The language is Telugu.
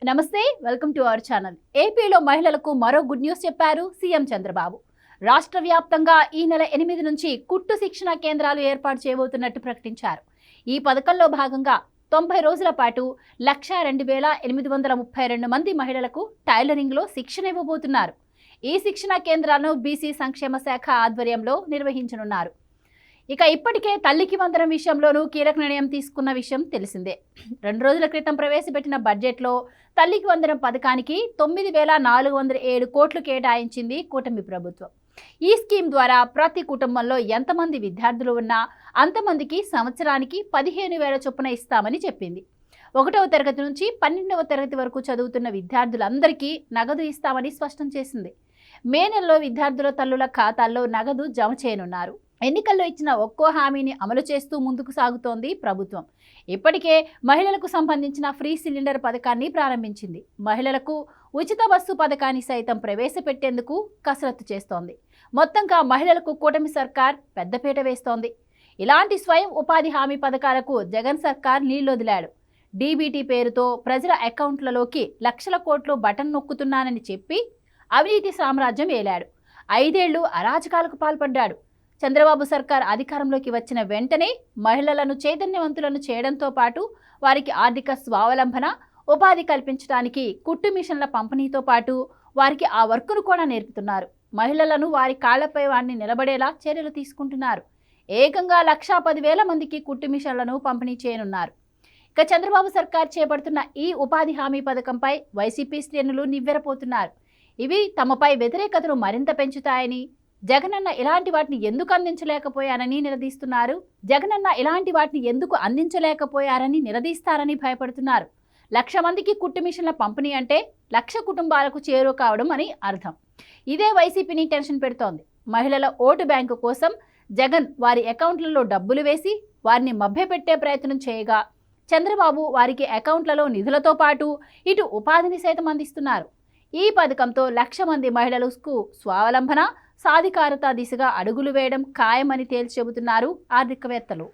నమస్తే, వెల్కమ్ టు అవర్ ఛానల్. ఏపీలో మహిళలకు మరో గుడ్ న్యూస్ చెప్పారు సీఎం చంద్రబాబు. రాష్ట్ర వ్యాప్తంగా ఈ నెల 8 నుంచి కుట్టు శిక్షణ కేంద్రాలు ఏర్పాటు చేయబోతున్నట్టు ప్రకటించారు. ఈ పథకంలో భాగంగా 90 రోజుల పాటు 1,02,832 మంది మహిళలకు టైలరింగ్లో శిక్షణ ఇవ్వబోతున్నారు. ఈ శిక్షణ కేంద్రాలను బీసీ సంక్షేమ శాఖ ఆధ్వర్యంలో నిర్వహించనున్నారు. ఇప్పటికే తల్లికి వందనం విషయంలోనూ కీలక నిర్ణయం తీసుకున్న విషయం తెలిసిందే. 2 రోజుల క్రితం ప్రవేశపెట్టిన బడ్జెట్లో తల్లికి వందనం పథకానికి 9,407 కోట్లు కేటాయించింది కూటమి ప్రభుత్వం. ఈ స్కీమ్ ద్వారా ప్రతి కుటుంబంలో ఎంతమంది విద్యార్థులు ఉన్నా అంతమందికి సంవత్సరానికి 15,000 చొప్పున ఇస్తామని చెప్పింది. 1వ తరగతి నుంచి 12వ తరగతి వరకు చదువుతున్న విద్యార్థులందరికీ నగదు ఇస్తామని స్పష్టం చేసింది. మే నెలలో విద్యార్థుల తల్లుల ఖాతాల్లో నగదు జమ చేయనున్నారు. ఎన్నికల్లో ఇచ్చిన ఒక్కో హామీని అమలు చేస్తూ ముందుకు సాగుతోంది ప్రభుత్వం. ఇప్పటికే మహిళలకు సంబంధించిన ఫ్రీ సిలిండర్ పథకాన్ని ప్రారంభించింది. మహిళలకు ఉచిత బస్సు పథకాన్ని సైతం ప్రవేశపెట్టేందుకు కసరత్తు చేస్తోంది. మొత్తంగా మహిళలకు కూటమి సర్కార్ పెద్దపీట వేస్తోంది. ఇలాంటి స్వయం ఉపాధి హామీ పథకాలకు జగన్ సర్కార్ నీళ్లొదిలాడు. డీబీటీ పేరుతో ప్రజల అకౌంట్లలోకి లక్షల కోట్లు బటన్ నొక్కుతున్నానని చెప్పి అవినీతి సామ్రాజ్యం ఏలాడు. 5 ఏళ్లు అరాచకాలకు పాల్పడ్డాడు. చంద్రబాబు సర్కార్ అధికారంలోకి వచ్చిన వెంటనే మహిళలను చైతన్యవంతులను చేయడంతో పాటు వారికి ఆర్థిక స్వావలంబన, ఉపాధి కల్పించడానికి కుట్టు మిషన్ల పంపిణీతో పాటు వారికి ఆ వర్కును కూడా నేర్పుతున్నారు. మహిళలను వారి కాళ్లపై వారిని నిలబడేలా చర్యలు తీసుకుంటున్నారు. ఏకంగా 1,10,000 మందికి కుట్టు మిషన్లను పంపిణీ చేయనున్నారు. చంద్రబాబు సర్కార్ చేపడుతున్న ఈ ఉపాధి హామీ పథకంపై వైసీపీ శ్రేణులు నివ్వెరపోతున్నారు. ఇవి తమపై వ్యతిరేకతను మరింత పెంచుతాయని, జగనన్న ఇలాంటి వాటిని ఎందుకు అందించలేకపోయారని నిలదీస్తారని భయపడుతున్నారు. 1,00,000 మందికి కుట్టు మిషన్ల పంపిణీ అంటే 1,00,000 కుటుంబాలకు చేరువ కావడం అని అర్థం. ఇదే వైసీపీని టెన్షన్ పెడుతోంది. మహిళల ఓటు బ్యాంకు కోసం జగన్ వారి అకౌంట్లలో డబ్బులు వేసి వారిని మభ్యపెట్టే ప్రయత్నం చేయగా, చంద్రబాబు వారికి అకౌంట్లలో నిధులతో పాటు ఇటు ఉపాధిని సైతం అందిస్తున్నారు. ఈ పథకంతో 1,00,000 మంది మహిళలకు స్వావలంబన, సాధికారత దిశగా అడుగులు వేయడం ఖాయమని తేల్చి చెబుతున్నారు ఆర్థికవేత్తలు.